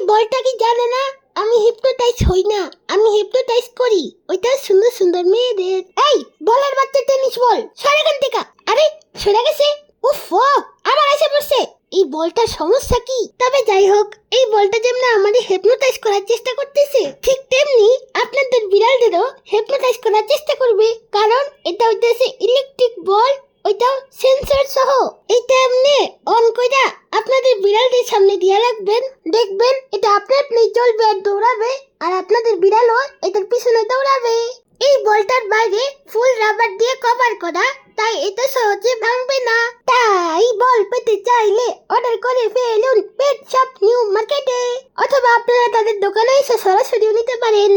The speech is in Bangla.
বলটা কি জানে না আমি হিপনোটাইজ হই না, আমি হিপনোটাইজ করি ওইটা সুন্দর সুন্দর মেয়েদের। এই বলের বাচ্চা টেনিস বল, সর এখান থেকে। আরে সরে গেছে। উফ, আবার এসে পড়ছে। এই বলটার সমস্যা কি? তবে যাই হোক, এই বলটা যেমন আমাদের হিপনোটাইজ করার চেষ্টা করতেছে, ঠিক তেমনি আপনাদের বিড়ালদেরও হিপনোটাইজ করার চেষ্টা করবে, কারণ এটা হইতেছে ইলেকট্রিক বল, ওইটাও সেন্সর সহ। এইটা এমনি অন কইরা আপনাদের বিড়ালদের সামনে দিয়ে রাখবেন, দেখবেন এটা আপনি আপনি চলবে আর দৌড়াবে, আর আপনাদের বিড়ালও এটার পিছনে দৌড়াবে। এই বলটার বাইরে ফুল রাবার দিয়ে কভার করা, তাই এটা সহজে ভাঙবে না। তাই বল পেতে চাইলে অর্ডার করে ফেলুন পেট শপ নিউ মার্কেটে, অথবা আপনারা তাদের দোকানে এসে সরাসরি নিতে পারেন।